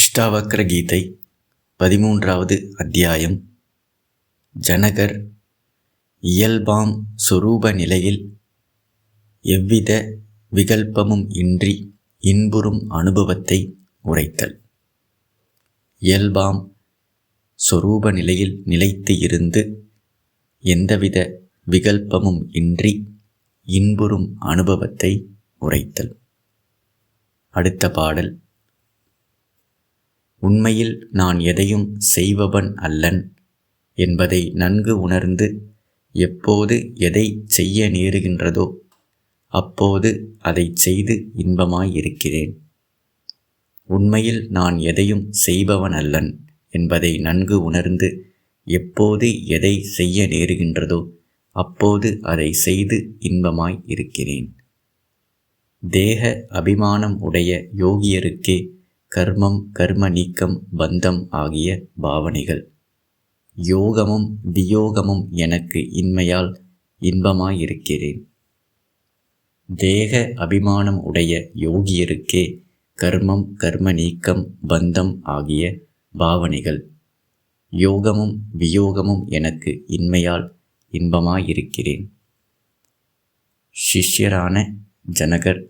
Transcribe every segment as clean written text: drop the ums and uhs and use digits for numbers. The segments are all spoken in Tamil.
அஷ்டாவக்ர கீதை 13வது அத்தியாயம். ஜனகர் இயல்பாம் சொரூப நிலையில் எவ்வித விகல்பமும் இன்றி இன்புறும் அனுபவத்தை உரைத்தல். இயல்பாம் சொரூப நிலையில் நிலைத்து இருந்து எந்தவித விகல்பமும் இன்றி இன்புறும் அனுபவத்தை உரைத்தல். அடுத்த பாடல். உண்மையில் நான் எதையும் செய்பவன் அல்லன் என்பதை நன்கு உணர்ந்து எப்போது எதை செய்ய நேருகின்றதோ அப்போது அதை செய்து இன்பமாயிருக்கிறேன். உண்மையில் நான் எதையும் செய்பவன் அல்லன் என்பதை நன்கு உணர்ந்து எப்போது எதை செய்ய நேருகின்றதோ அப்போது அதை செய்து இன்பமாய் இருக்கிறேன். தேக அபிமானம் உடைய யோகியருக்கே கர்மம், கர்ம நீக்கம், பந்தம் ஆகிய பாவனைகள். யோகமும் வியோகமும் எனக்கு இன்மையால் இன்பமாயிருக்கிறேன். தேக அபிமானம் உடைய யோகியருக்கே கர்மம், கர்ம நீக்கம், பந்தம் ஆகிய பாவனைகள். யோகமும் வியோகமும் எனக்கு இன்மையால் இன்பமாயிருக்கிறேன். சிஷ்யரான ஜனகர்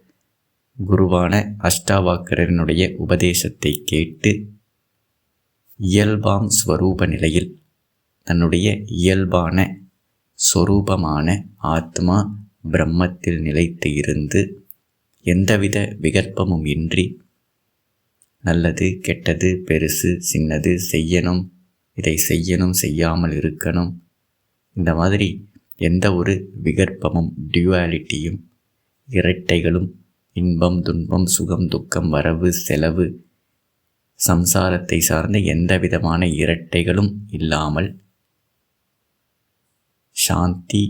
குருவான அஷ்டாவக்ரனுடைய உபதேசத்தை கேட்டு இயல்பாம் ஸ்வரூப நிலையில் தன்னுடைய இயல்பான சொரூபமான ஆத்மா பிரம்மத்தில் நிலைத்து இருந்து எந்தவித விகற்பமும் இன்றி நல்லது கெட்டது பெருசு சின்னது செய்யணும் இதை செய்யணும் செய்யாமல் இருக்கணும் இந்த மாதிரி எந்த ஒரு விகற்பமும் டியூவாலிட்டியும் இரட்டைகளும் இன்பம் துன்பம் சுகம் துக்கம் வரவு செலவு சம்சாரத்தை சார்ந்த எந்த விதமான இரட்டைகளும் இல்லாமல் சாந்தி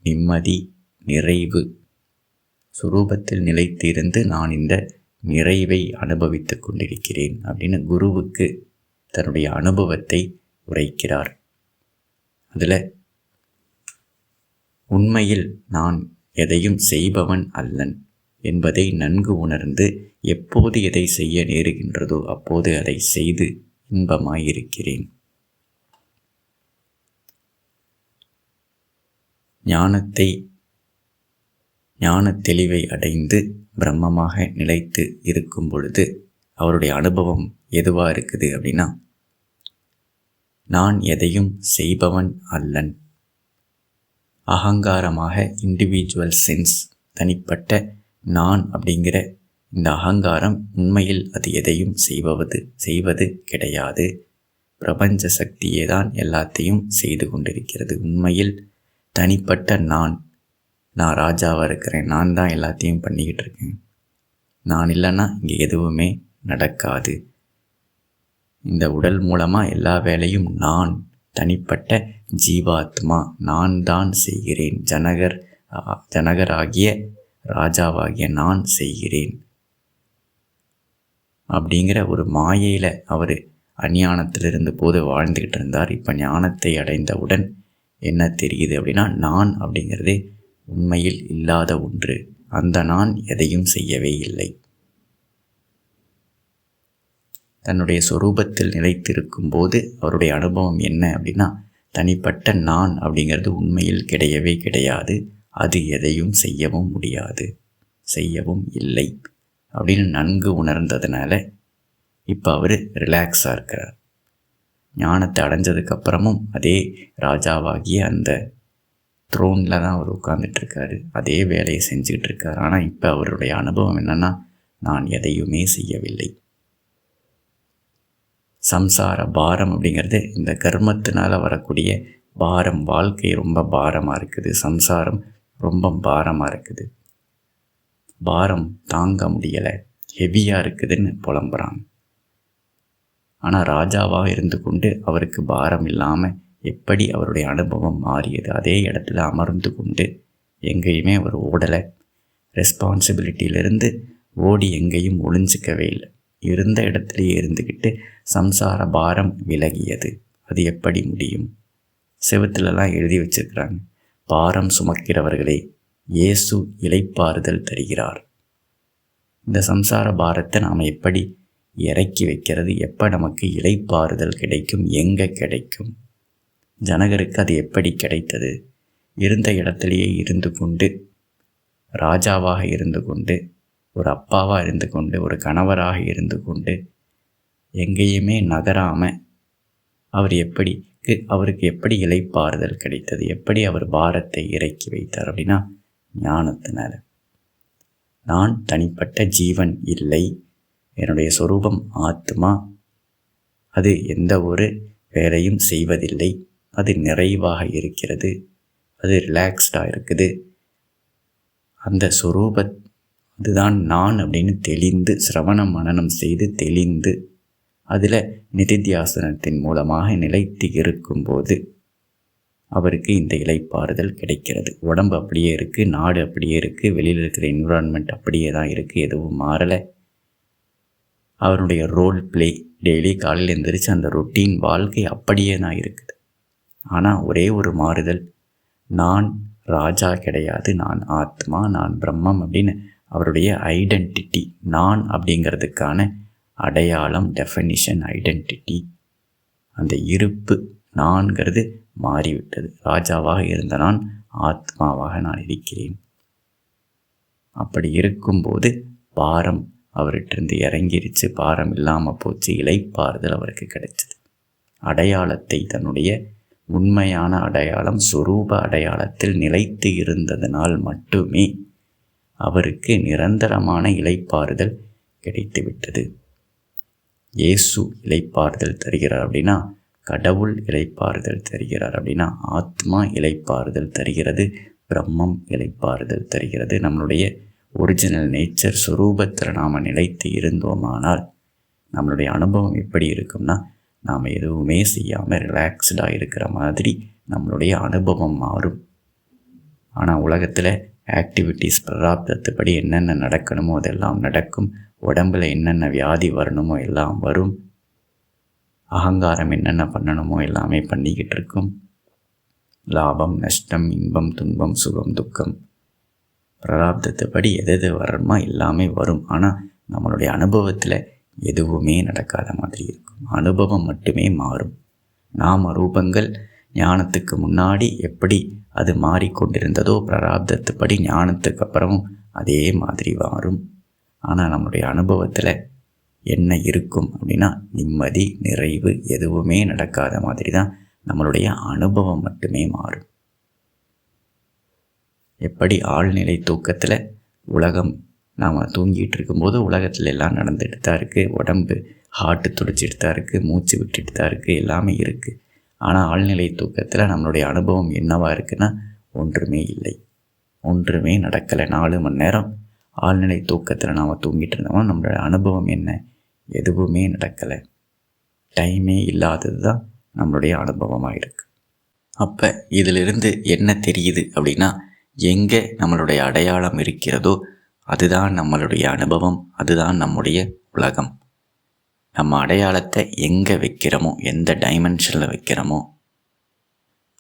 நிம்மதி நிறைவு சுரூபத்தில் நிலைத்து இருந்து நான் இந்த நிறைவை அனுபவித்து கொண்டிருக்கிறேன் அப்படின்னு குருவுக்கு தன்னுடைய அனுபவத்தை உரைக்கிறார். அதில் உண்மையில் நான் எதையும் செய்பவன் அல்லன் என்பதை நன்கு உணர்ந்து எப்போது எதை செய்ய நேருகின்றதோ அப்போது அதை செய்து இன்பமாயிருக்கிறேன். ஞான தெளிவை அடைந்து பிரம்மமாக நிலைத்து இருக்கும் பொழுது அவருடைய அனுபவம் எதுவாக இருக்குது அப்படின்னா, நான் எதையும் செய்பவன் அல்லன். அகங்காரமாக இண்டிவிஜுவல் சென்ஸ் தனிப்பட்ட நான் அப்படிங்கிற இந்த அகங்காரம் உண்மையில் அது எதையும் செய்வது கிடையாது. பிரபஞ்ச சக்தியே தான் எல்லாத்தையும் செய்து கொண்டிருக்கிறது. உண்மையில் தனிப்பட்ட நான் ராஜாவாக இருக்கிறேன், நான் தான் எல்லாத்தையும் பண்ணிக்கிட்டு இருக்கேன், நான் இல்லைன்னா இங்கே எதுவுமே நடக்காது. இந்த உடல் மூலமாக எல்லா வேலையும் நான் தனிப்பட்ட ஜீவாத்மா நான் தான் செய்கிறேன். ஜனகராகிய ராஜாவாகிய நான் செய்கிறேன் அப்படிங்கிற ஒரு மாயையில் அவர் அஞ்ஞானத்திலிருந்து போது வாழ்ந்துக்கிட்டு இருந்தார். இப்போ ஞானத்தை அடைந்தவுடன் என்ன தெரியுது அப்படின்னா, நான் அப்படிங்கிறதே உண்மையில் இல்லாத ஒன்று. அந்த நான் எதையும் செய்யவே இல்லை. தன்னுடைய சொரூபத்தில் நிலைத்திருக்கும் போது அவருடைய அனுபவம் என்ன அப்படின்னா, தனிப்பட்ட நான் அப்படிங்கிறது உண்மையில் கிடையவே கிடையாது. அது எதையும் செய்யவும் முடியாது, செய்யவும் இல்லை அப்படின்னு நன்கு உணர்ந்ததுனால இப்போ அவர் ரிலாக்ஸாக இருக்கிறார். ஞானத்தை அடைஞ்சதுக்கப்புறமும் அதே ராஜாவாகிய அந்த த்ரோனில் தான் அவர் உட்கார்ந்துட்டுருக்காரு, அதே வேலையை செஞ்சுக்கிட்டு இருக்கார். ஆனால் இப்போ அவருடைய அனுபவம் என்னென்னா, நான் எதையுமே செய்யவில்லை. சம்சார பாரம் அப்படிங்கிறது இந்த கர்மத்தினால் வரக்கூடிய பாரம். வாழ்க்கை ரொம்ப பாரமாக இருக்குது, சம்சாரம் ரொம்ப பாரமாக இருக்குது, பாரம் தாங்க முடியலை, ஹெவியாக இருக்குதுன்னு புலம்புறாங்க. ஆனால் ராஜாவாக இருந்து கொண்டு அவருக்கு பாரம் இல்லாமல் எப்படி அவருடைய அனுபவம் மாறியது. அதே இடத்துல அமர்ந்து கொண்டு எங்கேயுமே அவர் ஓடலை, ரெஸ்பான்சிபிலிட்டியிலிருந்து ஓடி எங்கேயும் ஒளிஞ்சிக்கவே இல்லை. இருந்த இடத்துலையே இருந்துக்கிட்டு சம்சார பாரம் விலகியது. அது எப்படி முடியும்? செவத்துலலாம் எழுதி வச்சிருக்கிறாங்க, பாரம் சுமக்கிறவர்களே இயேசு இளைப்பாறுதல் தருகிறார். இந்த சம்சார பாரத்தை நாம் எப்படி இறக்கி வைக்கிறது. எப்போ நமக்கு இளைப்பாறுதல் கிடைக்கும், எங்கே கிடைக்கும்? ஜனகருக்கு அது எப்படி கிடைத்தது? இருந்த இடத்திலேயே இருந்து கொண்டு, ராஜாவாக இருந்து கொண்டு, ஒரு அப்பாவாக இருந்து கொண்டு, ஒரு கணவராக இருந்து கொண்டு, எங்கேயுமே நகராமல் அவருக்கு எப்படி இளைப்பாறுதல் கிடைத்தது? எப்படி அவர் பாரத்தை இறக்கி வைத்தார் அப்படின்னா ஞானத்தினால. நான் தனிப்பட்ட ஜீவன் இல்லை, என்னுடைய சொரூபம் ஆத்மா, அது எந்த ஒரு வேலையும் செய்வதில்லை, அது நிறைவாக இருக்கிறது, அது ரிலாக்ஸ்டாக இருக்குது. அந்த சொரூப அதுதான் நான் அப்படின்னு தெளிந்து சிரவணம் மனனம் செய்து தெளிந்து அதில் நிதித்தியாசனத்தின் மூலமாக நிலைத்து இருக்கும்போது அவருக்கு இந்த இளைப்பாறுதல் கிடைக்கிறது. உடம்பு அப்படியே இருக்குது, நாடு அப்படியே இருக்குது, வெளியில் இருக்கிற என்விரான்மெண்ட் அப்படியே தான் இருக்குது, எதுவும் மாறலை. அவருடைய ரோல் பிளே டெய்லி காலையில் எழுந்திரிச்சு அந்த ரொட்டீன் வாழ்க்கை அப்படியே தான் இருக்குது. ஆனால் ஒரே ஒரு மாறுதல், நான் ராஜா கிடையாது, நான் ஆத்மா, நான் பிரம்மம் அப்படின்னு அவருடைய ஐடென்டிட்டி, நான் அப்படிங்கிறதுக்கான அடையாளம், டெஃபினிஷன், ஐடென்டிட்டி, அந்த இருப்பு நான்கிறது மாறிவிட்டது. ராஜாவாக இருந்த நான் ஆத்மாவாக நான் இருக்கிறேன். அப்படி இருக்கும்போது பாரம் அவர்கிட்ட இறங்கிருச்சு, பாரம் இல்லாமல் போச்சு, இளைப்பாறுதல் அவருக்கு கிடைச்சது. அடையாளத்தை, தன்னுடைய உண்மையான அடையாளம், சொரூப அடையாளத்தில் நிலைத்து இருந்ததனால் மட்டுமே அவருக்கு நிரந்தரமான இளைப்பாறுதல் கிடைத்துவிட்டது. இயேசு இளைப்பாறுதல் தருகிறார் அப்படின்னா கடவுள் இளைப்பாறுதல் தருகிறார் அப்படின்னா ஆத்மா இளைப்பாறுதல் தருகிறது, பிரம்மம் இளைப்பாறுதல் தருகிறது. நம்மளுடைய ஒரிஜினல் நேச்சர் சொரூபத்தில் நாம் நிலைத்து இருந்தோமானால் நம்மளுடைய அனுபவம் எப்படி இருக்கும்னா, நாம் எதுவுமே செய்யாமல் ரிலாக்ஸ்டாக இருக்கிற மாதிரி நம்மளுடைய அனுபவம் மாறும். ஆனால் உலகத்தில் ஆக்டிவிட்டீஸ் பிராப்தத்துப்படி என்னென்ன நடக்கணுமோ அதெல்லாம் நடக்கும். உடம்பில் என்னென்ன வியாதி வரணுமோ எல்லாம் வரும். அகங்காரம் என்னென்ன பண்ணணுமோ எல்லாமே பண்ணிக்கிட்டு இருக்கும். லாபம், நஷ்டம், இன்பம், துன்பம், சுகம், துக்கம், பிராப்தத்துப்படி எது வரணுமோ எல்லாமே வரும். ஆனால் நம்மளுடைய அனுபவத்தில் எதுவுமே நடக்காத மாதிரி இருக்கும். அனுபவம் மட்டுமே மாறும். நாம ரூபங்கள் ஞானத்துக்கு முன்னாடி எப்படி அது மாறிக்கொண்டிருந்ததோ பிராப்தத்துப்படி ஞானத்துக்கு அப்புறமும் அதே மாதிரி மாறும். ஆனால் நம்மளுடைய அனுபவத்தில் என்ன இருக்கும் அப்படின்னா நிம்மதி, நிறைவு, எதுவுமே நடக்காத மாதிரி தான் நம்மளுடைய அனுபவம் மட்டுமே மாறும். எப்படி ஆழ்நிலை தூக்கத்தில் உலகம் நாம் தூங்கிட்டு இருக்கும்போது உலகத்தில் எல்லாம் நடந்துட்டு தான் இருக்குது, உடம்பு ஹார்ட்டு துடிச்சிட்டு தான் இருக்குது, மூச்சு விட்டுட்டு தான் இருக்குது, எல்லாமே இருக்குது. ஆனால் ஆழ்நிலை தூக்கத்தில் நம்மளுடைய அனுபவம் என்னவாக இருக்குன்னா ஒன்றுமே இல்லை, ஒன்றுமே நடக்கலை. 4 மணி நேரம் ஆழ்நிலை தூக்கத்தில் நாம் தூங்கிட்டு இருந்தோம், நம்மளுடைய அனுபவம் என்ன? எதுவுமே நடக்கலை. டைமே இல்லாதது தான் நம்மளுடைய அனுபவமாக இருக்குது. அப்போ இதிலிருந்து என்ன தெரியுது அப்படின்னா, எங்கே நம்மளுடைய அடையாளம் இருக்கிறதோ அதுதான் நம்மளுடைய அனுபவம், அதுதான் நம்முடைய உலகம். நம்ம அடையாளத்தை எங்கே வைக்கிறோமோ, எந்த டைமென்ஷனில் வைக்கிறோமோ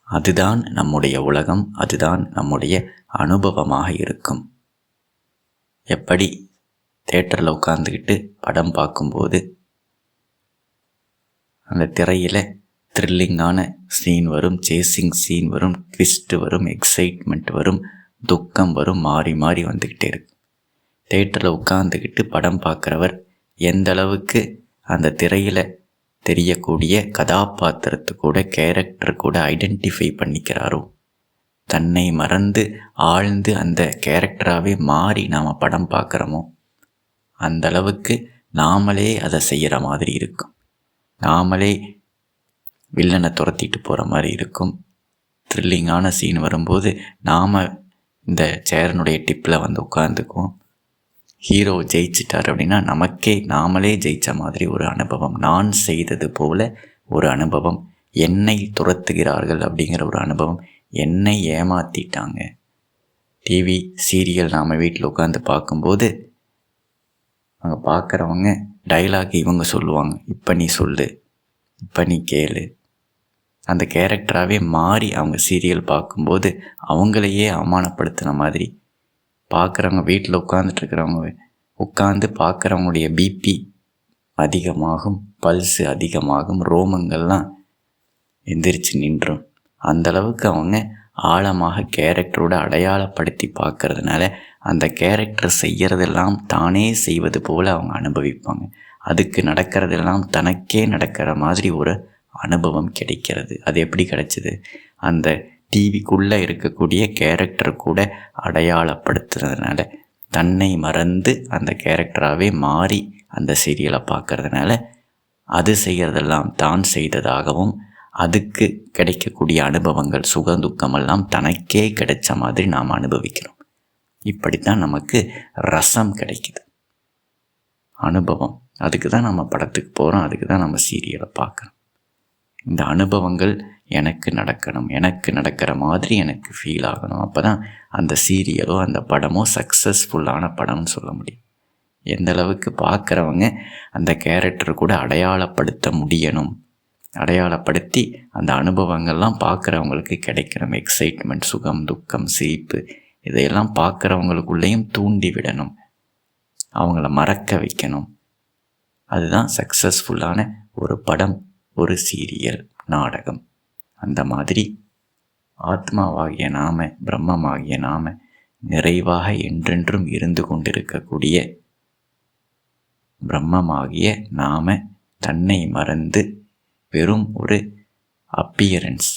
அதுதான் நம்முடைய உலகம், அதுதான் நம்முடைய அனுபவமாக இருக்கும். எப்படி தேட்டரில் உட்காந்துக்கிட்டு படம் பார்க்கும்போது அந்த திரையில் த்ரில்லிங்கான சீன் வரும், சேசிங் சீன் வரும், ட்விஸ்ட்டு வரும், எக்ஸைட்மெண்ட் வரும், துக்கம் வரும், மாறி மாறி வந்துக்கிட்டே இருக்கும். தேட்டரில் உட்காந்துக்கிட்டு படம் பார்க்குறவர் எந்த அளவுக்கு அந்த திரையில் தெரியக்கூடிய கதாபாத்திரத்து கூட, கேரக்டர் கூட ஐடென்டிஃபை பண்ணிக்கிறாரோ, தன்னை மறந்து ஆழ்ந்து அந்த கேரக்டராகவே மாறி நாம் படம் பார்க்குறோமோ அந்த அளவுக்கு நாமளே அதை செய்கிற மாதிரி இருக்கும். நாமளே வில்லனை துரத்திட்டு போகிற மாதிரி இருக்கும். த்ரில்லிங்கான சீன் வரும்போது நாம் இந்த சேரனுடைய டிப்பில் வந்து உட்காந்துக்குவோம். ஹீரோ ஜெயிச்சிட்டார் அப்படின்னா நமக்கே நாமளே ஜெயித்த மாதிரி ஒரு அனுபவம், நான் செய்தது போல ஒரு அனுபவம், என்னை துரத்துகிறார்கள் அப்படிங்கிற ஒரு அனுபவம், என்னை ஏமாற்றிட்டாங்க. டிவி சீரியல் நாம் வீட்டில் உட்காந்து பார்க்கும்போது அங்கே பார்க்குறவங்க டைலாக் இவங்க சொல்லுவாங்க, இப்போ நீ சொல்லு, இப்போ நீ கேளு. அந்த கேரக்டராகவே மாறி அவங்க சீரியல் பார்க்கும்போது அவங்களையே அவமானப்படுத்தின மாதிரி பார்க்குறவங்க, வீட்டில் உட்காந்துட்ருக்கிறவங்க உட்காந்து பார்க்குறவங்களுடைய பிபி அதிகமாகும், பல்ஸு அதிகமாகும், ரோமங்கள்லாம் எந்திரிச்சு நின்றும். அந்தளவுக்கு அவங்க ஆழமாக கேரக்டரோட அடையாளப்படுத்தி பார்க்கறதுனால அந்த கேரக்டர் செய்கிறதெல்லாம் தானே செய்வது போல் அவங்க அனுபவிப்பாங்க. அதுக்கு நடக்கிறதெல்லாம் தனக்கே நடக்கிற மாதிரி ஒரு அனுபவம் கிடைக்கிறது. அது எப்படி கிடைச்சிது? அந்த டிவிக்குள்ளே இருக்கக்கூடிய கேரக்டர் கூட அடையாளப்படுத்துறதுனால, தன்னை மறந்து அந்த கேரக்டராகவே மாறி அந்த சீரியலை பார்க்கறதுனால அது செய்கிறதெல்லாம் தான் செய்ததாகவும், அதுக்கு கிடைக்கக்கூடிய அனுபவங்கள் சுகதுக்கமெல்லாம் தனக்கே கிடைச்ச மாதிரி நாம் அனுபவிக்கிறோம். இப்படித்தான் நமக்கு ரசம் கிடைக்குது, அனுபவம். அதுக்கு தான் நம்ம படத்துக்கு போகிறோம், அதுக்கு தான் நம்ம சீரியலை பார்க்குறோம். இந்த அனுபவங்கள் எனக்கு நடக்கணும், எனக்கு நடக்கிற மாதிரி எனக்கு ஃபீல் ஆகணும். அப்போ தான் அந்த சீரியலோ அந்த படமோ சக்ஸஸ்ஃபுல்லான படம்னு சொல்ல முடியும். எந்த அளவுக்கு பார்க்குறவங்க அந்த கேரக்டர் கூட அடையாளப்படுத்த முடியணும், அடையாளப்படுத்தி அந்த அனுபவங்கள்லாம் பார்க்குறவங்களுக்கு கிடைக்கணும். எக்ஸைட்மெண்ட், சுகம், துக்கம், சிரிப்பு, இதையெல்லாம் பார்க்குறவங்களுக்குள்ளேயும் தூண்டி விடணும், அவங்கள மறக்க வைக்கணும். அதுதான் சக்ஸஸ்ஃபுல்லான ஒரு படம், ஒரு சீரியல், நாடகம். அந்த மாதிரி ஆத்மாவாகிய நாம, பிரம்மமாகிய நாம நிறைவாக என்றென்றும் இருந்து கொண்டிருக்கக்கூடிய பிரம்மமாகிய நாம தன்னை மறந்து வெறும் ஒரு அப்பியரன்ஸ்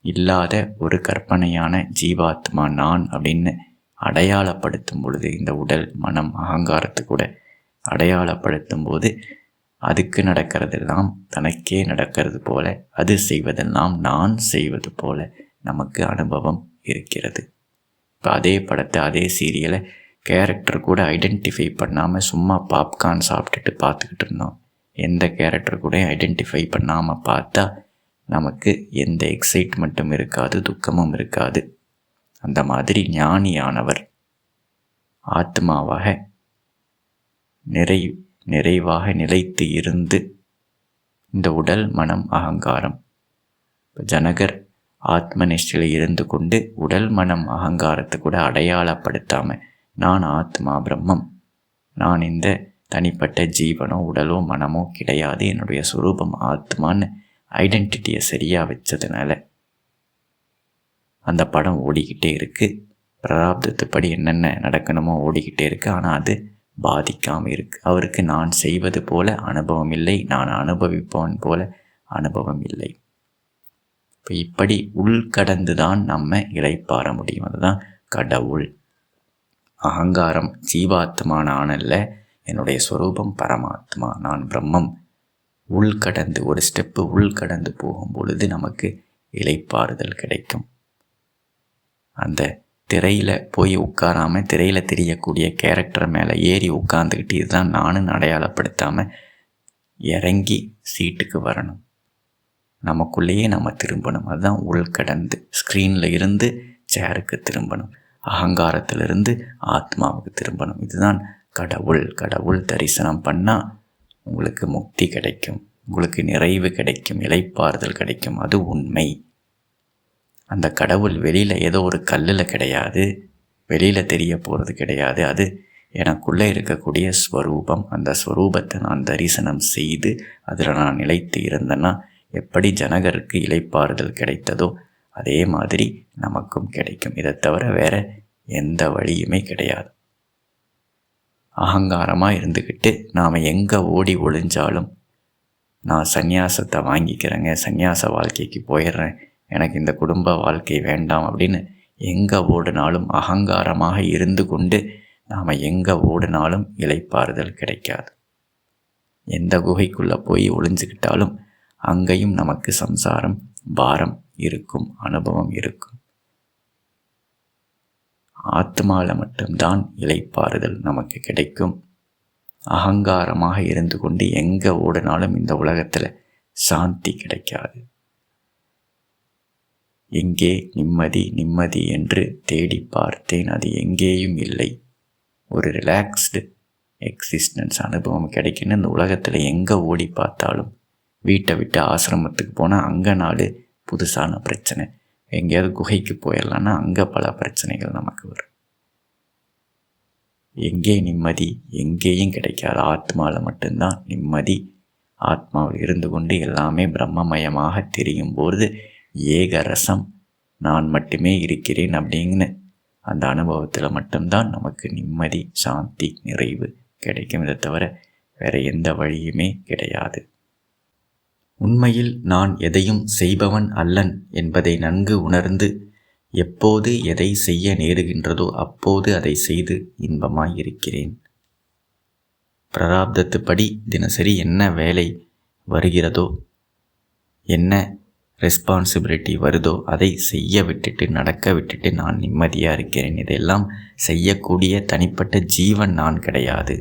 இல்லாத ஒரு கற்பனையான ஜீவாத்மா நான் அப்படின்னு அடையாளப்படுத்தும் பொழுது, இந்த உடல், மனம், அகங்காரத்தை கூட அடையாளப்படுத்தும் போது அதுக்கு நடக்கிறதெல்லாம் தனக்கே நடக்கிறது போல, அது செய்வதெல்லாம் நான் செய்வது போல நமக்கு அனுபவம் இருக்கிறது. இப்போ அதே படத்தை, அதே சீரியலை கேரக்டர் கூட ஐடென்டிஃபை பண்ணாமல் சும்மா பாப்கார்ன் சாப்பிட்டுட்டு பார்த்துக்கிட்டு இருந்தோம். எந்த கேரக்டர் கூட ஐடென்டிஃபை பண்ணாமல் பார்த்தா நமக்கு எந்த எக்ஸைட்மெண்ட்டும் இருக்காது, துக்கமும் இருக்காது. அந்த மாதிரி ஞானியானவர் ஆத்மாவாக நிறைவாக நிலைத்து இருந்து இந்த உடல், மனம், அகங்காரம், ஜனகர் ஆத்மனிஷ்டையில் இருந்து கொண்டு உடல், மனம், அகங்காரத்தை கூட அடையாளப்படுத்தாமல் நான் ஆத்மா, பிரம்மம், நான் இந்த தனிப்பட்ட ஜீவனோ உடலோ மனமோ கிடையாது, என்னுடைய சுரூபம் ஆத்மான்னு ஐடென்டிட்டியை சரியாக வச்சதுனால அந்த படம் ஓடிக்கிட்டே இருக்குது. பிராரப்தத்துப்படி என்னென்ன நடக்கணுமோ ஓடிக்கிட்டே இருக்குது. ஆனால் அது பாதிக்காமல் இருக்குது. அவருக்கு நான் செய்வது போல அனுபவம் இல்லை, நான் அனுபவிப்பவன் போல அனுபவம் இல்லை. இப்போ இப்படி உள்கடந்து தான் நம்ம இளைப்பாற முடியும். அதுதான் கடவுள். அகங்காரம் ஜீவாத்மா நான் அல்ல, என்னுடைய ஸ்வரூபம் பரமாத்மா, நான் பிரம்மம். உள்கடந்து ஒரு ஸ்டெப்பு உள்கடந்து போகும் பொழுது நமக்கு இளைப்பாறுதல் கிடைக்கும். அந்த திரையில் போய் உட்காராமல் திரையில் தெரியக்கூடிய கேரக்டர் மேலே ஏறி உட்காந்துக்கிட்டு இதுதான் நானும் அடையாளப்படுத்தாமல் இறங்கி சீட்டுக்கு வரணும். நமக்குள்ளேயே நம்ம திரும்பணும். அதுதான் உள்கடந்து ஸ்க்ரீனில் இருந்து சேருக்கு திரும்பணும், அகங்காரத்திலிருந்து ஆத்மாவுக்கு திரும்பணும். இதுதான் கடவுள். கடவுள் தரிசனம் பண்ணால் உங்களுக்கு முக்தி கிடைக்கும், உங்களுக்கு நிறைவு கிடைக்கும், இளைப்பாறுதல் கிடைக்கும். அது உண்மை. அந்த கடவுள் வெளியில் ஏதோ ஒரு கல்லில் கிடையாது, வெளியில் தெரிய போகிறது கிடையாது. அது எனக்குள்ளே இருக்கக்கூடிய ஸ்வரூபம். அந்த ஸ்வரூபத்தை நான் தரிசனம் செய்து அதில் நான் நிலைத்து இருந்தேன்னா எப்படி ஜனகருக்கு இளைப்பாறுதல் கிடைத்ததோ அதே மாதிரி நமக்கும் கிடைக்கும். இதை தவிர வேறு எந்த வழியுமே கிடையாது. அகங்காரமாக இருந்துக்கிட்டு நாம் எங்கே ஓடி ஒளிஞ்சாலும் நான் சந்நியாசத்தை வாங்கிக்கிறேங்க, சந்நியாச வாழ்க்கைக்கு போயிடுறேன், எனக்கு இந்த குடும்ப வாழ்க்கை வேண்டாம் அப்படின்னு எங்கே ஓடினாலும் அகங்காரமாக இருந்து கொண்டு நாம் எங்கே ஓடினாலும் இளைப்பாறுதல் கிடைக்காது. எந்த குகைக்குள்ளே போய் ஒளிஞ்சுக்கிட்டாலும் அங்கேயும் நமக்கு சம்சாரம், பாரம் இருக்கும், அனுபவம் இருக்கும். ஆத்மாவில் மட்டும்தான் இளைப்பாறுதல் நமக்கு கிடைக்கும். அகங்காரமாக இருந்து கொண்டு எங்கே ஓடினாலும் இந்த உலகத்தில் சாந்தி கிடைக்காது. எங்கே நிம்மதி நிம்மதி என்று தேடி பார்த்தேன், அது எங்கேயும் இல்லை. ஒரு ரிலாக்ஸ்டு எக்ஸிஸ்டன்ஸ் அனுபவம் கிடைக்குன்னு இந்த உலகத்தில் எங்கே ஓடி பார்த்தாலும், வீட்டை விட்டு ஆசிரமத்துக்கு போனால் அங்கே நாடு புதுசான பிரச்சனை, எங்கேயாவது குகைக்கு போயிடலான்னா அங்கே பல பிரச்சனைகள் நமக்கு வரும். எங்கே நிம்மதி? எங்கேயும் கிடைக்காது. ஆத்மாவில் மட்டும்தான் நிம்மதி. ஆத்மாவில் இருந்து கொண்டு எல்லாமே பிரம்மமயமாக தெரியும் போது ஏக ரசம், நான் மட்டுமே இருக்கிறேன் அப்படிங்கிற அந்த அனுபவத்தில் மட்டும்தான் நமக்கு நிம்மதி, சாந்தி, நிறைவு கிடைக்கும். இதை தவிர வேறு எந்த வழியுமே கிடையாது. உண்மையில் நான் எதையும் செய்பவன் அல்லன் என்பதை நன்கு உணர்ந்து எப்போது எதை செய்ய நேருகின்றதோ அப்போது அதை செய்து இன்பமாய் இருக்கிறேன். பிராரப்தத்துப்படி தினசரி என்ன வேலை வருகிறதோ, என்ன ரெஸ்பான்சிபிலிட்டி வருதோ அதை செய்ய விட்டுட்டு, நடக்க விட்டுட்டு நான் நிம்மதியாக இருக்கிறேன். இதெல்லாம் செய்யக்கூடிய தனிப்பட்ட ஜீவன் நான் கிடையாது.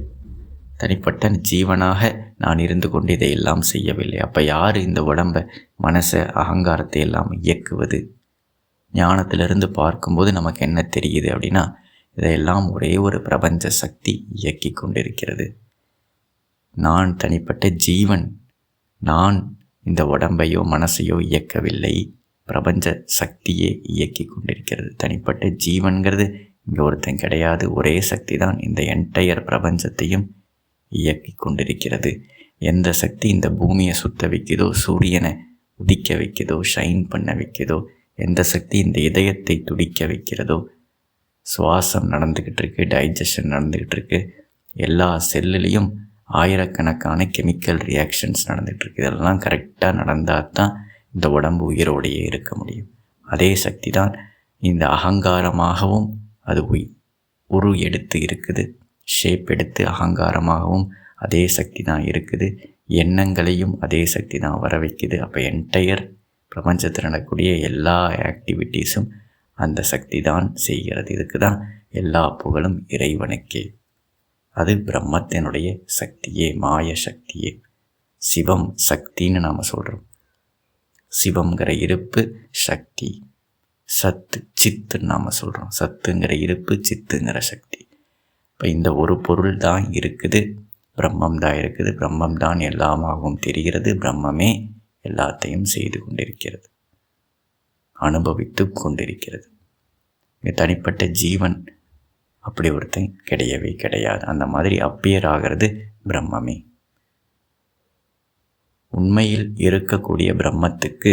தனிப்பட்ட ஜீவனாக நான் இருந்து கொண்டு இதையெல்லாம் செய்யவில்லை. அப்போ யார் இந்த உடம்பை, மனசை, அகங்காரத்தை எல்லாம் இயக்குவது? ஞானத்திலிருந்து பார்க்கும்போது நமக்கு என்ன தெரியுது அப்படின்னா, இதையெல்லாம் ஒரே ஒரு பிரபஞ்ச சக்தி இயக்கி கொண்டிருக்கிறது. நான் தனிப்பட்ட ஜீவன். நான் இந்த உடம்பையோ மனசையோ இயக்கவில்லை. பிரபஞ்ச சக்தியே இயக்கி கொண்டிருக்கிறது. தனிப்பட்ட ஜீவன்கிறது இங்கே ஒருத்தன் கிடையாது. ஒரே சக்தி தான் இந்த என்டையர் பிரபஞ்சத்தையும் இயக்கி கொண்டிருக்கிறது. எந்த சக்தி இந்த பூமியை சுத்த வைக்குதோ, சூரியனை உதிக்க வைக்குதோ, ஷைன் பண்ண வைக்குதோ, எந்த சக்தி இந்த இதயத்தை துடிக்க வைக்கிறதோ, சுவாசம் நடந்துக்கிட்டு இருக்கு, டைஜஷன் நடந்துக்கிட்டு இருக்கு, எல்லா செல்லுலேயும் ஆயிரக்கணக்கான கெமிக்கல் ரியாக்ஷன்ஸ் நடந்துகிட்ருக்கு. இதெல்லாம் கரெக்டாக நடந்தால் தான் இந்த உடம்பு உயிரோடையே இருக்க முடியும். அதே சக்தி தான் இந்த அகங்காரமாகவும் அது உரு எடுத்து இருக்குது, ஷேப் எடுத்து அகங்காரமாகவும் அதே சக்தி தான் இருக்குது. எண்ணங்களையும் அதே சக்தி தான் வர வைக்குது. அப்போ என்டையர் பிரபஞ்சத்தில் நடக்கக்கூடிய எல்லா ஆக்டிவிட்டீஸும் அந்த சக்தி தான் செய்கிறது. இதுக்கு தான் எல்லா புகழும் இறைவனுக்கே. அது பிரம்மத்தினுடைய சக்தியே, மாய சக்தியே. சிவம் சக்தின்னு நாம் சொல்கிறோம். சிவங்கிற இருப்பு சக்தி, சத்து சித்துன்னு நாம் சொல்கிறோம். சத்துங்கிற இருப்பு, சித்துங்கிற சக்தி. இப்போ இந்த ஒரு பொருள் தான் இருக்குது, பிரம்மம் தான் இருக்குது. பிரம்மம் தான் எல்லாமாகவும் தெரிகிறது. பிரம்மமே எல்லாத்தையும் செய்து கொண்டிருக்கிறது, அனுபவித்து கொண்டிருக்கிறது. தனிப்பட்ட ஜீவன் அப்படி ஒருத்தன் கிடையவே கிடையாது. அந்த மாதிரி அப்பியர் ஆகிறது பிரம்மமே. உண்மையில் இருக்கக்கூடிய பிரம்மத்துக்கு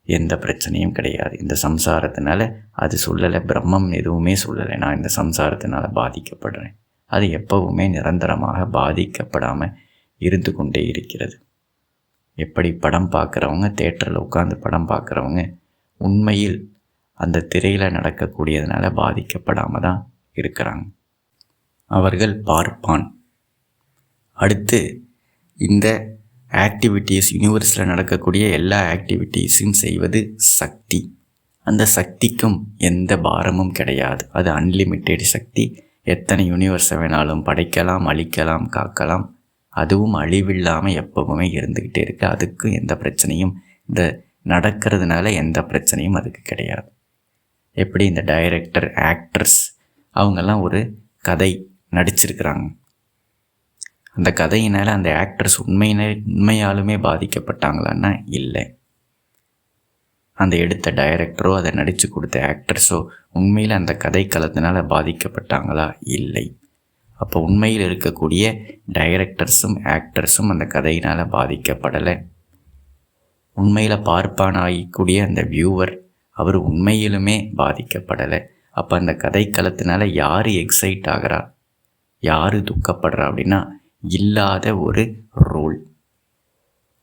எந்த பிரச்சனையும் கிடையாது. இந்த சம்சாரத்தினால அது சொல்லலை, பிரம்மம் எதுவுமே சொல்லலை நான் இந்த சம்சாரத்தினால பாதிக்கப்படுறேன். அது எப்பவுமே நிரந்தரமாக பாதிக்கப்படாமல் இருந்து கொண்டே இருக்கிறது. எப்படி படம் பார்க்குறவங்க, தேட்டரில் உட்காந்து படம் பார்க்குறவங்க உண்மையில் அந்த திரையில் நடக்கக்கூடியதுனால பாதிக்கப்படாமல் தான் இருக்கிறாங்க. அவர்கள் பார்ப்பான். அடுத்து இந்த ஆக்டிவிட்டீஸ், யூனிவர்ஸில் நடக்கக்கூடிய எல்லா ஆக்டிவிட்டீஸும் செய்வது சக்தி. அந்த சக்திக்கும் எந்த பாரமும் கிடையாது. அது அன்லிமிட்டெட் சக்தி. எத்தனை யூனிவர்ஸை வேணாலும் படைக்கலாம், அழிக்கலாம், காக்கலாம். அதுவும் அழிவில்லாமல் எப்பவுமே இருந்துக்கிட்டே இருக்குது. அதுக்கும் எந்த பிரச்சனையும், இந்த நடக்கிறதுனால எந்த பிரச்சனையும் அதுக்கு கிடையாது. எப்படி இந்த டைரக்டர், ஆக்டர்ஸ் அவங்கெல்லாம் ஒரு கதை நடிச்சிருக்கிறாங்க. அந்த கதையினால் அந்த ஆக்டர்ஸ் உண்மையாலுமே பாதிக்கப்பட்டாங்களான்னா இல்லை. அந்த எடுத்த டைரக்டரோ அதை நடித்து கொடுத்த ஆக்டர்ஸோ உண்மையில் அந்த கதை களத்தினால பாதிக்கப்பட்டாங்களா? இல்லை. அப்போ உண்மையில் இருக்கக்கூடிய டைரக்டர்ஸும் ஆக்டர்ஸும் அந்த கதையினால் பாதிக்கப்படலை. உண்மையில் பார்ப்பானாகக்கூடிய அந்த வியூவர் அவர் உண்மையிலுமே பாதிக்கப்படலை. அப்போ அந்த கதை களத்தினால யார் எக்ஸைட் ஆகிறா, யார் துக்கப்படுறா அப்படின்னா இல்லாத ஒரு ரோல்.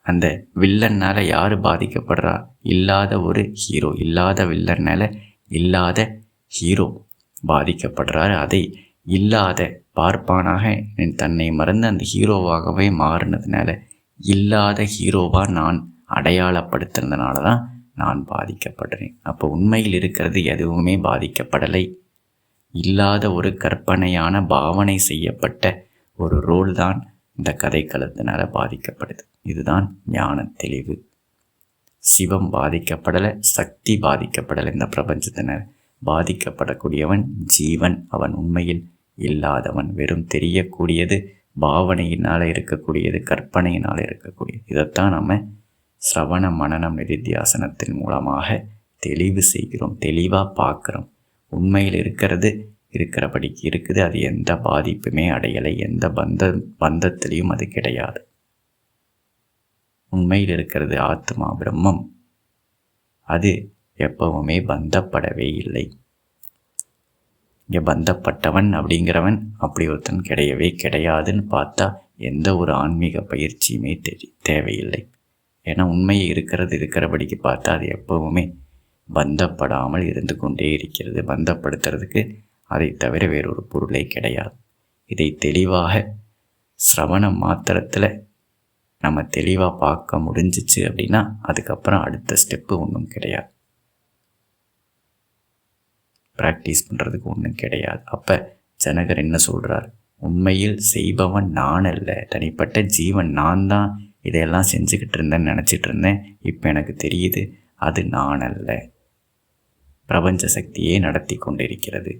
அந்த வில்லனால் யார் பாதிக்கப்படுறா? இல்லாத ஒரு ஹீரோ. இல்லாத வில்லனால் இல்லாத ஹீரோ பாதிக்கப்படுறாரு. அதை இல்லாத பார்ப்பானாக தன்னை மறந்து அந்த ஹீரோவாகவே மாறினதுனால, இல்லாத ஹீரோவாக நான் அடையாளப்படுத்துறதுனால தான் நான் பாதிக்கப்படுறேன். அப்போ உண்மையில் இருக்கிறது எதுவுமே பாதிக்கப்படலை. இல்லாத ஒரு கற்பனையான பாவனை செய்யப்பட்ட ஒரு ரோல் தான் இந்த கதைக்களத்தினால பாதிக்கப்படுது. இதுதான் ஞான தெளிவு. சிவம் பாதிக்கப்படலை, சக்தி பாதிக்கப்படலை. இந்த பிரபஞ்சத்தினால் பாதிக்கப்படக்கூடியவன் ஜீவன். அவன் உண்மையில் இல்லாதவன். வெறும் தெரியக்கூடியது, பாவனையினால் இருக்கக்கூடியது, கற்பனையினால் இருக்கக்கூடியது. இதைத்தான் நம்ம சிரவண மனனம் நிதித்தியாசனத்தின் மூலமாக தெளிவு செய்கிறோம், தெளிவாக பார்க்குறோம். உண்மையில் இருக்கிறது இருக்கிறபடிக்கு இருக்குது. அது எந்த பாதிப்புமே அடையலை, எந்த பந்தத்திலையும் அது கிடையாது. உண்மையில் இருக்கிறது ஆத்மா பிரம்மம். அது எப்பவுமே பந்தப்படவே இல்லை. இங்கே பந்தப்பட்டவன் அப்படிங்கிறவன் அப்படி ஒருத்தன் கிடையவே கிடையாதுன்னு பார்த்தா எந்த ஒரு ஆன்மீக பயிற்சியுமே தேவையில்லை. ஏன்னா உண்மையை இருக்கிறபடிக்கு பார்த்தா அது எப்பவுமே பந்தப்படாமல் இருந்து கொண்டே இருக்கிறது. பந்தப்படுத்துறதுக்கு அதை தவிர வேறொரு பொருளே கிடையாது. இதை தெளிவாக சிரவணம் மாத்திரத்தில் நம்ம தெளிவாக பார்க்க முடிஞ்சிச்சு அப்படின்னா அதுக்கப்புறம் அடுத்த ஸ்டெப்பு ஒன்றும் கிடையாது. ப்ராக்டிஸ் பண்ணுறதுக்கு ஒன்றும் கிடையாது. அப்போ ஜனகர் என்ன சொல்கிறார்? உண்மையில் செய்பவன் நான் அல்ல, தனிப்பட்ட ஜீவன். நான் தான் இதையெல்லாம் செஞ்சுக்கிட்டு இருந்தேன்னு நினச்சிட்டு இருந்தேன். இப்போ எனக்கு தெரியுது அது நான் அல்ல, பிரபஞ்ச சக்தியே நடத்தி கொண்டிருக்கிறது.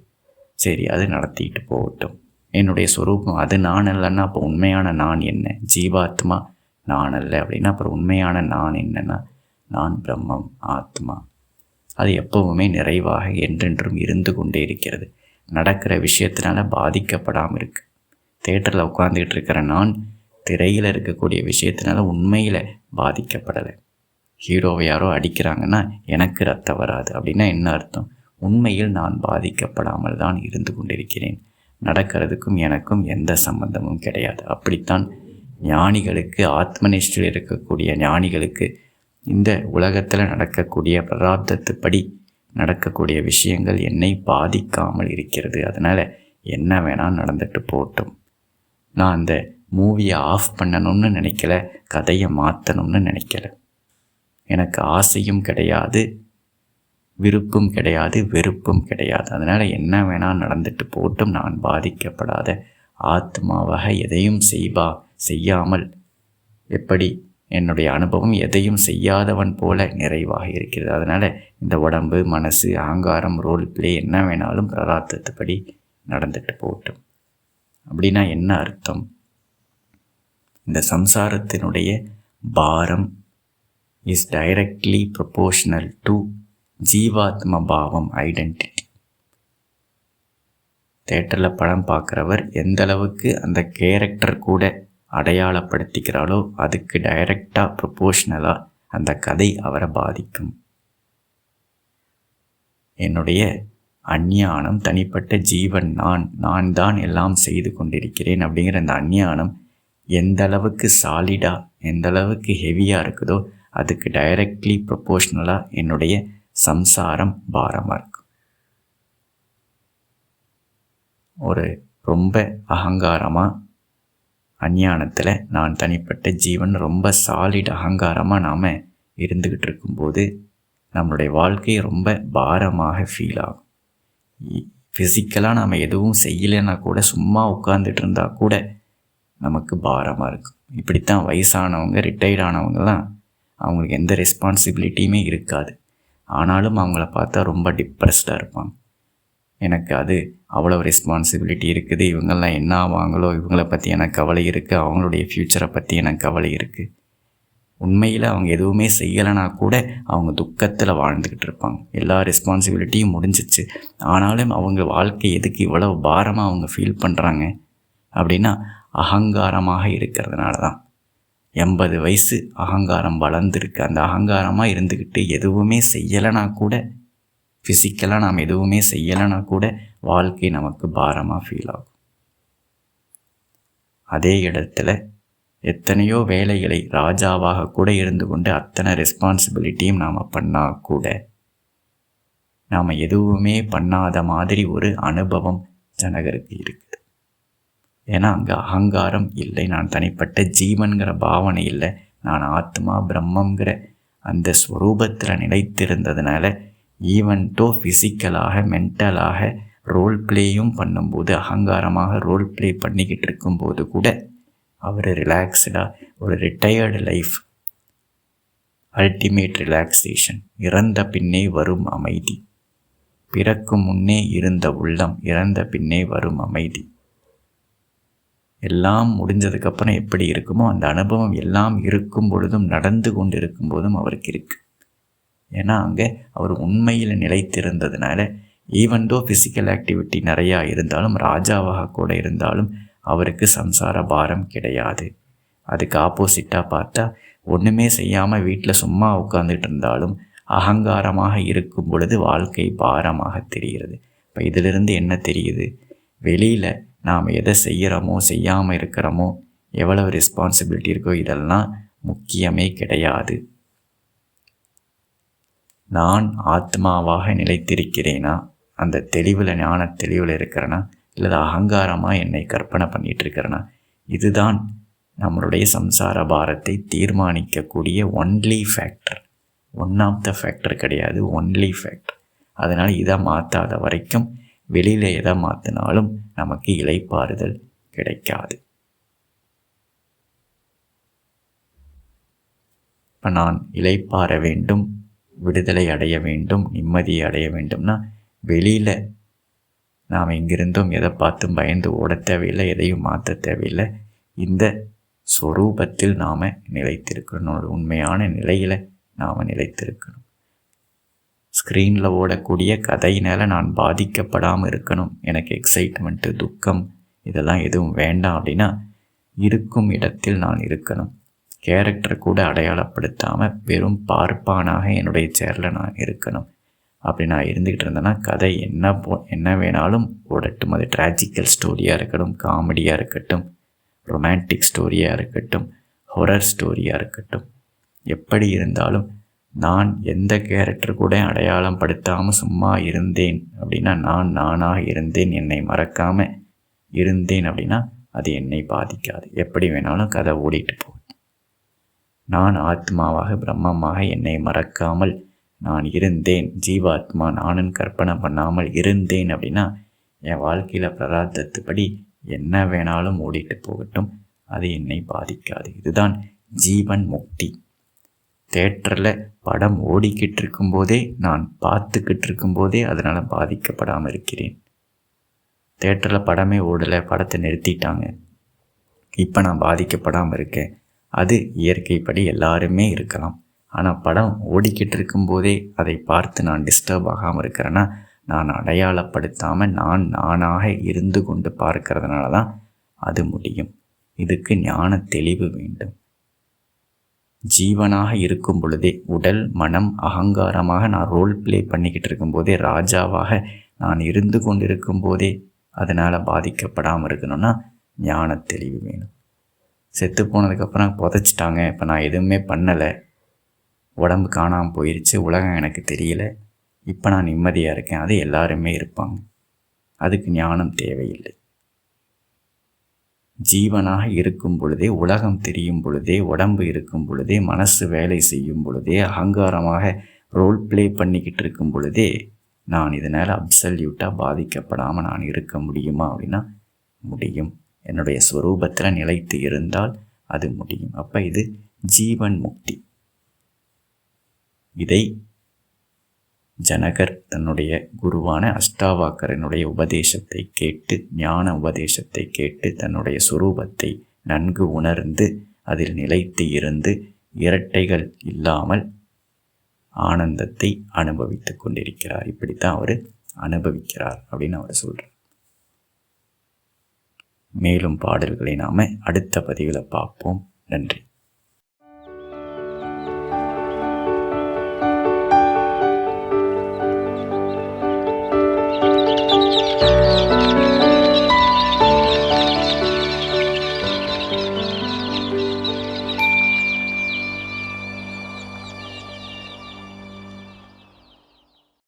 சரி, அது நடத்திட்டு போகட்டும். என்னுடைய சொரூபம் அது நான் அல்லன்னா அப்போ உண்மையான நான் என்ன? ஜீவாத்மா நான் அல்ல அப்படின்னா அப்புறம் உண்மையான நான் என்னன்னா நான் பிரம்மம், ஆத்மா. அது எப்பவுமே நிறைவாக என்றென்றும் இருந்து கொண்டே இருக்கிறது. நடக்கிற விஷயத்தினால பாதிக்கப்படாமல் இருக்கு. தேட்டரில் உட்காந்துக்கிட்டு இருக்கிற நான் திரையில் இருக்கக்கூடிய விஷயத்தினால உண்மையில் பாதிக்கப்படலை. ஹீரோவை யாரோ அடிக்கிறாங்கன்னா எனக்கு ரத்தம் வராது அப்படின்னா என்ன அர்த்தம்? உண்மையில் நான் பாதிக்கப்படாமல் தான் இருந்து கொண்டிருக்கிறேன். நடக்கிறதுக்கும் எனக்கும் எந்த சம்பந்தமும் கிடையாது. அப்படித்தான் ஞானிகளுக்கு, ஆத்மனிஷ்டில் இருக்கக்கூடிய ஞானிகளுக்கு இந்த உலகத்தில் நடக்கக்கூடிய பிராரப்தத்துப்படி நடக்கக்கூடிய விஷயங்கள் என்னை பாதிக்காமல் இருக்கிறது. அதனால் என்ன வேணால் நடந்துட்டு போகட்டும். நான் அந்த மூவியை ஆஃப் பண்ணணும்னு நினைக்கல, கதையை மாற்றணும்னு நினைக்கல. எனக்கு ஆசையும் கிடையாது, விருப்பும் கிடையாது, வெறுப்பும் கிடையாது. அதனால் என்ன வேணால் நடந்துட்டு போட்டும், நான் பாதிக்கப்படாத ஆத்மாவாக எதையும் செய்யாமல் எப்படி என்னுடைய அனுபவம் எதையும் செய்யாதவன் போல நிறைவாக இருக்கிறது. அதனால் இந்த உடம்பு, மனசு, அகங்காரம், ரோல் பிளே என்ன வேணாலும் பிராரப்தத்துப்படி நடந்துட்டு போட்டும். அப்படின்னா என்ன அர்த்தம்? இந்த சம்சாரத்தினுடைய பாரம் இஸ் டைரக்ட்லி ப்ரொபோர்ஷனல் டு ஜீவாத்ம பாவம், ஐடென்டிட்டி. தேட்டரில் படம் பார்க்குறவர் எந்த அளவுக்கு அந்த கேரக்டர் கூட அடையாளப்படுத்திக்கிறாளோ அதுக்கு டைரக்டாக ப்ரொபோர்ஷனலாக அந்த கதை அவரை பாதிக்கும். என்னுடைய அஞ்ஞானம், தனிப்பட்ட ஜீவன் நான் தான் எல்லாம் செய்து கொண்டிருக்கிறேன் அப்படிங்கிற அந்த அஞ்ஞானம் எந்த அளவுக்கு சாலிடாக, எந்த அளவுக்கு ஹெவியாக இருக்குதோ அதுக்கு டைரக்ட்லி ப்ரொபோர்ஷனலாக என்னுடைய சம்சாரம் பாரமாக இருக்கும். ஒரு ரொம்ப அகங்காரமாக அஞ்ஞானத்தில் நான் தனிப்பட்ட ஜீவன் ரொம்ப சாலிட் அகங்காரமாக நாம் இருந்துக்கிட்டு இருக்கும்போது நம்மளுடைய வாழ்க்கை ரொம்ப பாரமாக ஃபீல் ஆகும். ஃபிசிக்கலாக நாம் எதுவும் செய்யலைன்னா கூட, சும்மா உட்கார்ந்துட்டு இருந்தால் கூட நமக்கு பாரமாக இருக்கும். இப்படித்தான் வயசானவங்க, ரிட்டையர்ட் ஆனவங்கலாம் அவங்களுக்கு எந்த ரெஸ்பான்சிபிலிட்டியுமே இருக்காது. ஆனாலும் அவங்கள பார்த்தா ரொம்ப டிப்ரெஸ்டாக இருப்பாங்க. எனக்கு அது அவ்வளோ ரெஸ்பான்சிபிலிட்டி இருக்குது, இவங்கெல்லாம் என்ன ஆவாங்களோ, இவங்கள பற்றி எனக்கு கவலை இருக்குது, அவங்களுடைய ஃப்யூச்சரை பற்றி எனக்கு கவலை இருக்குது. உண்மையில் அவங்க எதுவுமே செய்யலைனா கூட அவங்க துக்கத்தில் வாழ்ந்துக்கிட்டு இருப்பாங்க. எல்லா ரெஸ்பான்சிபிலிட்டியும் முடிஞ்சிச்சு. ஆனாலும் அவங்க வாழ்க்கை எதுக்கு இவ்வளவு பாரமாக அவங்க ஃபீல் பண்ணுறாங்க அப்படின்னா அகங்காரமாக இருக்கிறதுனால தான். 80 வயசு அகங்காரம் வளர்ந்துருக்கு. அந்த அகங்காரமாக இருந்துக்கிட்டு எதுவுமே செய்யலைனா கூட, ஃபிசிக்கலாக நாம் எதுவுமே செய்யலைனா கூட வாழ்க்கை நமக்கு பாரமாக ஃபீல் ஆகும். அதே இடத்துல எத்தனையோ வேலைகளை ராஜாவாக கூட இருந்து கொண்டு அத்தனை ரெஸ்பான்சிபிலிட்டியும் நாம் பண்ணால் கூட நாம் எதுவுமே பண்ணாத மாதிரி ஒரு அனுபவம் ஜனகருக்கு இருக்குது. ஏன்னா அங்கே அகங்காரம் இல்லை, நான் தனிப்பட்ட ஜீவன்கிற பாவனை இல்லை, நான் ஆத்மா பிரம்மங்கிற அந்த ஸ்வரூபத்தில் நிலைத்திருந்ததுனால ஈவன் தோ ஃபிசிக்கலாக, மென்டலாக ரோல் பிளேயும் பண்ணும்போது, அகங்காரமாக ரோல் பிளே பண்ணிக்கிட்டு இருக்கும்போது கூட அவர் ரிலாக்ஸ்டாக ஒரு ரிட்டையர்டு லைஃப், அல்டிமேட் ரிலாக்ஸேஷன். இறந்த பின்னே வரும் அமைதி, பிறக்கும் முன்னே இருந்த உள்ளம், இறந்த பின்னே வரும் அமைதி. எல்லாம் முடிஞ்சதுக்கப்புறம் எப்படி இருக்குமோ அந்த அனுபவம் எல்லாம் இருக்கும் பொழுதும், நடந்து கொண்டு இருக்கும் போதும் அவருக்கு இருக்குது. ஏன்னா அங்கே அவர் உண்மையில் நிலைத்திருந்ததுனால ஈவன் தோ ஃபிசிக்கல் ஆக்டிவிட்டி நிறையா இருந்தாலும், ராஜாவாக கூட இருந்தாலும் அவருக்கு சம்சார பாரம் கிடையாது. அதுக்கு ஆப்போசிட்டாக பார்த்தா, ஒன்றுமே செய்யாமல் வீட்டில் சும்மா உட்காந்துட்டு இருந்தாலும் அகங்காரமாக இருக்கும் பொழுது வாழ்க்கை பாரமாக தெரிகிறது. இப்போ இதிலிருந்து என்ன தெரியுது? வெளியில் நாம் எதை செய்கிறோமோ செய்யாமல் இருக்கிறோமோ, எவ்வளவு ரெஸ்பான்சிபிலிட்டி இருக்கோ, இதெல்லாம் முக்கியமே கிடையாது. நான் ஆத்மாவாக நிலைத்திருக்கிறேனா, அந்த தெளிவில், ஞான தெளிவில் இருக்கிறேனா, இல்லை அகங்காரமாக என்னை கற்பனை பண்ணிகிட்டு இருக்கிறேனா, இதுதான் நம்மளுடைய சம்சார பாரத்தை தீர்மானிக்கக்கூடிய only factor. One of the factor கிடையாது, ஒன்லி ஃபேக்டர். அதனால் இதை மாற்றாத வரைக்கும் வெளியில் எதை மாற்றினாலும் நமக்கு இளைப்பாறுதல் கிடைக்காது. இப்போ நான் இளைப்பாற வேண்டும், விடுதலை அடைய வேண்டும், நிம்மதியை அடைய வேண்டும்னா வெளியில் நாம் எங்கிருந்தோம் எதை பார்த்தும் பயந்து ஓட தேவையில்லை, எதையும் மாற்ற தேவையில்லை. இந்த ஸ்வரூபத்தில் நாம் நிலைத்திருக்கணும், உண்மையான நிலையில் நாம் நிலைத்திருக்கணும். ஸ்க்ரீனில் ஓடக்கூடிய கதையினால் நான் பாதிக்கப்படாமல் இருக்கணும், எனக்கு எக்ஸைட்மெண்ட்டு, துக்கம் இதெல்லாம் எதுவும் வேண்டாம் அப்படின்னா இருக்கும் இடத்தில் நான் இருக்கணும். கேரக்டர் கூட அடையாளப்படுத்தாமல் வெறும் பார்ப்பானாக என்னுடைய சேரில் நான் இருக்கணும். அப்படி நான் இருந்துக்கிட்டு இருந்தேன்னா கதை என்ன வேணாலும் ஓடட்டும். அது ட்ராஜிக்கல் ஸ்டோரியாக இருக்கட்டும், காமெடியாக இருக்கட்டும், ரொமான்டிக் ஸ்டோரியாக இருக்கட்டும், ஹொரர் ஸ்டோரியாக இருக்கட்டும், எப்படி இருந்தாலும் நான் எந்த கேரக்டர் கூட அடையாளம் படுத்தாமல் சும்மா இருந்தேன் அப்படின்னா, நான் நானாக இருந்தேன், என்னை மறக்காமல் இருந்தேன் அப்படின்னா அது என்னை பாதிக்காது. எப்படி வேணாலும் கதை ஓடிட்டு போகும். நான் ஆத்மாவாக பிரம்மமாக என்னை மறக்காமல் நான் இருந்தேன், ஜீவாத்மா நானும் கற்பனை பண்ணாமல் இருந்தேன் அப்படின்னா என் வாழ்க்கையில் பிராரத்தத்துப்படி என்ன வேணாலும் ஓடிட்டு போகட்டும், அது என்னை பாதிக்காது. இதுதான் ஜீவன் முக்தி. தேட்டரில் படம் ஓடிக்கிட்டு இருக்கும்போதே, நான் பார்த்துக்கிட்டு இருக்கும்போதே அதனால் பாதிக்கப்படாமல் இருக்கிறேன். தேட்டரில் படமே ஓடலை, படத்தை நிறுத்திட்டாங்க, இப்போ நான் பாதிக்கப்படாமல் இருக்கேன். அது இயற்கைப்படி எல்லாருமே இருக்கலாம். ஆனால் படம் ஓடிக்கிட்டு இருக்கும்போதே அதை பார்த்து நான் டிஸ்டர்ப் ஆகாமல் இருக்கிறேன்னா, நான் அடையாளப்படுத்தாமல் நான் நானாக இருந்து கொண்டு பார்க்கறதுனால தான் அது முடியும். இதுக்கு ஞான தெளிவு வேண்டும். ஜீவனாக இருக்கும் பொழுதே, உடல் மனம் அகங்காரமாக நான் ரோல் பிளே பண்ணிக்கிட்டு இருக்கும்போதே, ராஜாவாக நான் இருந்து கொண்டு இருக்கும்போதே அதனால் பாதிக்கப்படாமல் இருக்கணும்னா ஞான தெளிவு வேணும். செத்து போனதுக்கப்புறம் புதைச்சிட்டாங்க, இப்போ நான் எதுவுமே பண்ணலை, உடம்பு காணாமல் போயிடுச்சு, உலகம் எனக்கு தெரியலை, இப்போ நான் நிம்மதியாக இருக்கேன், அது எல்லாருமே இருப்பாங்க. அதுக்கு ஞானம் தேவையில்லை. ஜீவனாக இருக்கும் பொழுதே, உலகம் தெரியும் பொழுதே, உடம்பு இருக்கும் பொழுதே, மனசு வேலை செய்யும் பொழுதே, அகங்காரமாக ரோல் பிளே பண்ணிக்கிட்டு இருக்கும் பொழுதே நான் இதனால் அப்சல்யூட்டாக பாதிக்கப்படாமல் நான் இருக்க முடியுமா அப்படின்னா முடியும். என்னுடைய ஸ்வரூபத்தில் நிலைத்து இருந்தால் அது முடியும். அப்போ இது ஜீவன் முக்தி. இதை ஜனகர் தன்னுடைய குருவான அஷ்டாவாக்கரனுடைய உபதேசத்தை கேட்டு, ஞான உபதேசத்தை கேட்டு, தன்னுடைய சுரூபத்தை நன்கு உணர்ந்து அதில் நிலைத்து இருந்து இரட்டைகள் இல்லாமல் ஆனந்தத்தை அனுபவித்து கொண்டிருக்கிறார். இப்படித்தான் அவர் அனுபவிக்கிறார் அப்படின்னு அவர் சொல்கிறார். மேலும் பாடல்களை நாம் அடுத்த பதிவில் பார்ப்போம். நன்றி.